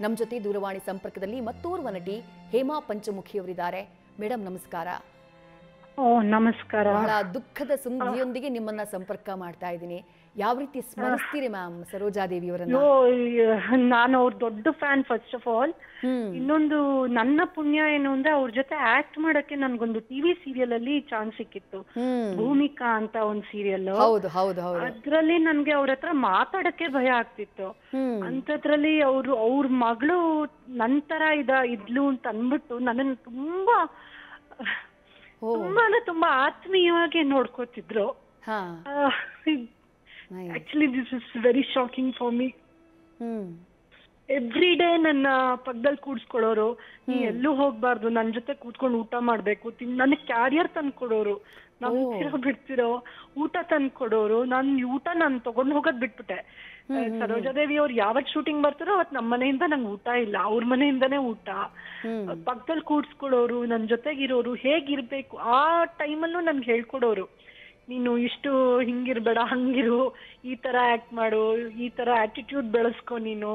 ನಮ್ಮ ಜೊತೆ ದೂರವಾಣಿ ಸಂಪರ್ಕದಲ್ಲಿ ಮತ್ತೋರ್ವ ನಟಿ ಹೇಮಾ ಪಂಚಮುಖಿಯವರಿದ್ದಾರೆ. ಮೇಡಮ್ ನಮಸ್ಕಾರ. ನಮಸ್ಕಾರ. ಬಹಳ ದುಃಖದ ಸುದ್ದಿಯೊಂದಿಗೆ ನಿಮ್ಮನ್ನ ಸಂಪರ್ಕ ಮಾಡ್ತಾ ಇದ್ದೀನಿ. ಯಾವ ರೀತಿ ಸ್ಮರಿಸ್ತೀರಿ ಮ್ಯಾಮ್ ಸರೋಜಾದೇವಿಯವರನ್ನ? ನಾನು ಅವ್ರ ದೊಡ್ಡ ಫ್ಯಾನ್ ಫಸ್ಟ್ ಆಫ್ ಆಲ್. ಇನ್ನೊಂದು ನನ್ನ ಪುಣ್ಯ ಏನು ಅಂದ್ರೆ ಅವ್ರ ಜೊತೆ ಆಕ್ಟ್ ಮಾಡಕ್ಕೆ ನನ್ಗೊಂದು ಟಿವಿ ಸೀರಿಯಲ್ ಅಲ್ಲಿ ಚಾನ್ಸ್ ಸಿಕ್ಕಿತ್ತು. ಭೂಮಿಕಾ ಅಂತ ಒಂದ್ ಸೀರಿಯಲ್. ಅದ್ರಲ್ಲಿ ನನ್ಗೆ ಅವ್ರ ಹತ್ರ ಮಾತಾಡಕ್ಕೆ ಭಯ ಆಗ್ತಿತ್ತು. ಅಂತದ್ರಲ್ಲಿ ಅವ್ರ ಮಗಳು ನಂತರ ಇದ್ಲು ಅಂತ ಅನ್ಬಿಟ್ಟು ನನ್ನನ್ನು ತುಂಬಾ ಆತ್ಮೀಯವಾಗಿ ನೋಡ್ಕೋತಿದ್ರು. Actually, this is very shocking for me. Every day ನನ್ನ ಪಕ್ಕದಲ್ಲಿ ಕೂಡ್ಸ್ಕೊಡೋರು, ನೀ ಎಲ್ಲೂ ಹೋಗ್ಬಾರ್ದು, ನನ್ ಜೊತೆ ಕೂತ್ಕೊಂಡು ಊಟ ಮಾಡ್ಬೇಕು, ನನಗೆ ಕ್ಯಾರಿಯರ್ ತಂದ್ಕೊಡೋರು, ನಾವು ಬಿಡ್ತಿರೋ ಊಟ ತಂದ್ಕೊಡೋರು. ಊಟ ನಾನು ತಗೊಂಡ್ ಹೋಗೋದ್ ಬಿಟ್ಬಿಟ್ಟೆ. ಸರೋಜಾದೇವಿ ಅವ್ರು ಯಾವತ್ ಶೂಟಿಂಗ್ ಬರ್ತಾರೋ ಅವತ್ ನಮ್ಮ ಮನೆಯಿಂದ ನಂಗೆ ಊಟ ಇಲ್ಲ, ಅವ್ರ ಮನೆಯಿಂದಾನೇ ಊಟ. ಪಕ್ಕದಲ್ಲಿ ಕೂಡ್ಸ್ಕೊಡೋರು, ನನ್ ಜೊತೆಗಿರೋರು, ಹೇಗಿರ್ಬೇಕು ಆ ಟೈಮಲ್ಲೂ ನನ್ಗೆ ಹೇಳ್ಕೊಡೋರು. ನೀನು ಇಷ್ಟು ಹಿಂಗಿರ್ಬೇಡ, ಹಂಗಿರು, ಈ ತರ ಆಕ್ಟ್ ಮಾಡು, ಈ ತರ ಆಟಿಟ್ಯೂಡ್ ಬೆಳೆಸ್ಕೊ ನೀನು.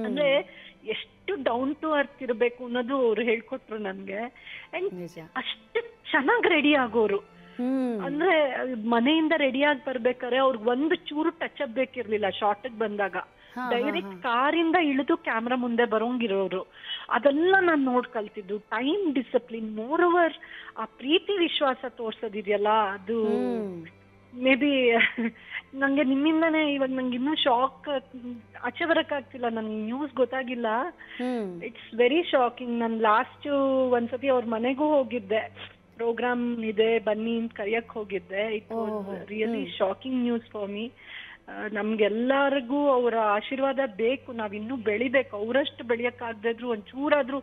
ಅಂದ್ರೆ ಎಷ್ಟು ಡೌನ್ ಟು ಅರ್ತ್ ಇರ್ಬೇಕು ಅನ್ನೋದು ಅವ್ರು ಹೇಳ್ಕೊಟ್ರು ನನ್ಗೆ. ಅಂಡ್ ಅಷ್ಟು ಚೆನ್ನಾಗ್ ರೆಡಿ ಆಗೋರು. ಅಂದ್ರೆ ಮನೆಯಿಂದ ರೆಡಿ ಆಗಿ ಬರ್ಬೇಕಾರೆ ಅವ್ರಿಗೆ ಒಂದು ಚೂರು ಟಚ್ ಅಪ್ ಬೇಕಿರ್ಲಿಲ್ಲ. ಶಾರ್ಟ್ ಬಂದಾಗ ಡೈರೆಕ್ಟ್ ಕಾರಿಂದ ಇಳಿದು ಕ್ಯಾಮ್ರಾ ಮುಂದೆ ಬರೋಂಗಿರೋರು. ಅದೆಲ್ಲ ನಾನ್ ನೋಡ್ ಕಲ್ತಿದ್ದು. ಟೈಮ್ ಡಿಸಿಪ್ಲಿನ್, ಮೋರ್ ಓವರ್ ಆ ಪ್ರೀತಿ ವಿಶ್ವಾಸ ತೋರ್ಸೋದಿದೆಯಲ್ಲ, ಅದು ಮೇ ಬಿ ನಂಗೆ ನಿಮ್ಮಿಂದಾನೇ ಇವಾಗ ನಂಗೆ ಇನ್ನೂ ಶಾಕ್, ಆಚೆ ಬರಕ್ ಆಗ್ತಿಲ್ಲ, ನನ್ಗೆ ನ್ಯೂಸ್ ಗೊತ್ತಾಗಿಲ್ಲ. It's very shocking. ನನ್ ಲಾಸ್ಟ್ ಒಂದ್ಸತಿ ಅವ್ರ ಮನೆಗೂ ಹೋಗಿದ್ದೆ, ಪ್ರೋಗ್ರಾಮ್ ಇದೆ ಬನ್ನಿ ಅಂತ ಕರಿಯಕ್ ಹೋಗಿದ್ದೆ. It was really shocking news for me. ನಮ್ಗೆಲ್ಲರಿಗೂ ಅವರ ಆಶೀರ್ವಾದ ಬೇಕು. ನಾವಿನ್ನೂ ಬೆಳಿಬೇಕು. ಅವರಷ್ಟು ಬೆಳೆಯಕ್ ಆಗದೆ ಇದ್ರು ಒಂಚೂರಾದ್ರೂ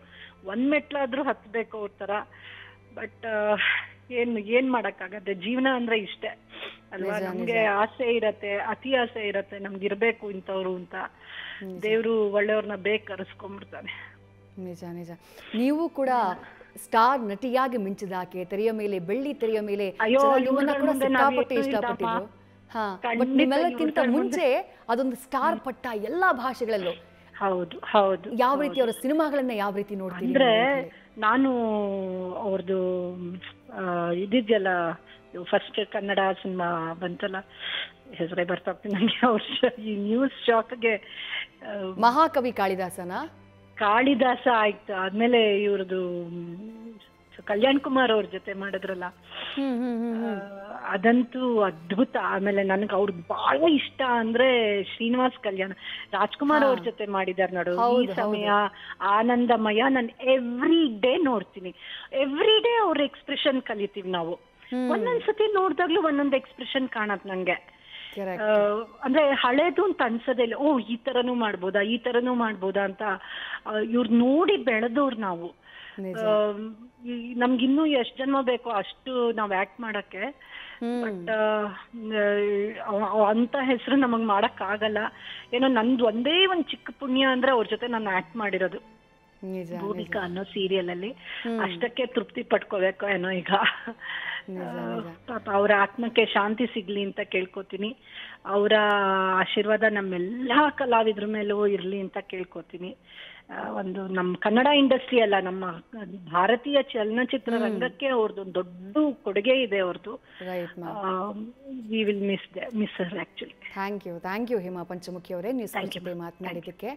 ಒಂದ್ ಮೆಟ್ಲಾದ್ರೂ ಹತ್ಬೇಕು ಅವ್ರ ತರ. ಬಟ್ ಏನ್ ಮಾಡಕ್ಕಾಗತ್ತೆ, ಜೀವನ ಅಂದ್ರೆ ಇಷ್ಟೇ ಅಲ್ವಾ. ನಮ್ಗೆ ಆಸೆ ಇರತ್ತೆ, ಅತಿ ಆಸೆ ಇರತ್ತೆ, ನಮ್ಗೆ ಇರ್ಬೇಕು ಇಂಥವ್ರು ಅಂತ. ದೇವ್ರು ಒಳ್ಳೆಯವ್ರನ್ನ ಕರೆಸ್ಕೊಂಡ್ಬಿಡ್ತಾನೆ. ನಿಜ ನಿಜ. ನೀವು ಕೂಡ ಸ್ಟಾರ್ ನಟಿಯಾಗಿ ಮಿಂಚಿದಾಕೆ, ತೆರೆಯ ಮೇಲೆ, ಬೆಳ್ಳಿ ತೆರೆಯ ಮೇಲೆ ನಿಮ್ಮನ್ನ ಕೂಡ ಸಿಕ್ಕಾಪಟ್ಟೆ ಇಷ್ಟಪಟ್ಟಿದ್ರು. ಬಟ್ ನಿಮ್ಮೆಲ್ಲಕ್ಕಿಂತ ಮುಂಚೆ ಅದೊಂದು ಸ್ಟಾರ್ ಪಟ್ಟ ಎಲ್ಲಾ ಭಾಷೆಗಳಲ್ಲೂ. ಹೌದು ಹೌದು. ಯಾವ ರೀತಿ ಅವರ ಸಿನಿಮಾಗಳನ್ನ ಯಾವ ರೀತಿ ನೋಡ್ತೀರಿ? ಅಂದ್ರೆ ನಾನು ಅವ್ರದ್ದು ಇದಿದ್ಯಲ್ಲ, ಫಸ್ಟ್ ಕನ್ನಡ ಸಿನಿಮಾ ಬಂತಲ್ಲ, ಹೆಸರೇ ಬರ್ತಾ ಹೋಗ್ತೀನಿ ನಂಗೆ. ಅವ್ರ ಈ ನ್ಯೂಸ್ ಶಾಕ್ಗೆ ಮಹಾಕವಿ ಕಾಳಿದಾಸ ಆಯ್ತು. ಆದ್ಮೇಲೆ ಇವ್ರದ್ದು ಕಲ್ಯಾಣ್ ಕುಮಾರ್ ಅವ್ರ ಜೊತೆ ಮಾಡಿದ್ರಲ್ಲ, ಅದಂತೂ ಅದ್ಭುತ. ಆಮೇಲೆ ನನ್ಗೆ ಅವ್ರದ್ದು ಬಹಳ ಇಷ್ಟ ಅಂದ್ರೆ ಶ್ರೀನಿವಾಸ್ ಕಲ್ಯಾಣ್, ರಾಜ್ಕುಮಾರ್ ಅವ್ರ ಜೊತೆ ಮಾಡಿದಾರೆ ನೋಡು, ಈ ಸಮಯ, ಆನಂದಮಯ. ನಾನು ಎವ್ರಿ ಡೇ ನೋಡ್ತೀನಿ. ಎವ್ರಿ ಡೇ ಅವ್ರ ಎಕ್ಸ್ಪ್ರೆಷನ್ ಕಲಿತೀವಿ ನಾವು. ಒಂದೊಂದ್ಸತಿ ನೋಡ್ದಾಗ್ಲೂ ಒಂದೊಂದ್ ಎಕ್ಸ್ಪ್ರೆಷನ್ ಕಾಣತ್ ನಂಗೆ. ಅಂದ್ರೆ ಹಳೇದು ಅಂತ ಅನ್ಸದೇ ಇಲ್ಲ. ಈ ತರನೂ ಮಾಡ್ಬೋದಾ ಅಂತ ಇವ್ರ ನೋಡಿ ಬೆಳೆದವ್ರು ನಾವು. ನಮ್ಗಿನ್ನೂ ಎಷ್ಟ್ ಜನ್ಮ ಬೇಕೋ ಅಷ್ಟು ನಾವ್ ಆಕ್ಟ್ ಮಾಡಕ್ಕೆ. ಬಟ್ ಅಂತ ಹೆಸರು ನಮಗ್ ಮಾಡಕ್ ಆಗಲ್ಲ. ಏನೋ ನಂದು ಒಂದೇ ಒಂದ್ ಚಿಕ್ಕ ಪುಣ್ಯ ಅಂದ್ರೆ ಅವ್ರ ಜೊತೆ ನಾನು ಆಕ್ಟ್ ಮಾಡಿರೋದು ಭೂಮಿಕಾ ಅನ್ನೋ ಸೀರಿಯಲ್ ಅಲ್ಲಿ. ಅಷ್ಟಕ್ಕೆ ತೃಪ್ತಿ ಪಡ್ಕೋಬೇಕು ಏನೋ ಈಗ. ಪಾಪ ಅವ್ರ ಆತ್ಮಕ್ಕೆ ಶಾಂತಿ ಸಿಗ್ಲಿ ಅಂತ ಕೇಳ್ಕೊತೀನಿ. ಅವರ ಆಶೀರ್ವಾದ ನಮ್ಮೆಲ್ಲಾ ಕಲಾವಿದ್ರ ಮೇಲೂ ಇರ್ಲಿ ಅಂತ ಕೇಳ್ಕೊತೀನಿ. ಒಂದು ನಮ್ಮ ಕನ್ನಡ ಇಂಡಸ್ಟ್ರಿ ಅಲ್ಲ, ನಮ್ಮ ಭಾರತೀಯ ಚಲನಚಿತ್ರ ರಂಗಕ್ಕೆ ಅವ್ರದ್ದು ದೊಡ್ಡ ಕೊಡುಗೆ ಇದೆ ಅವ್ರದ್ದು. We will miss her actually. Thank you Hema Panchamukhi ಅವರೇ, ನೀವು ಮಾತನಾಡಿದ್ದಕ್ಕೆ.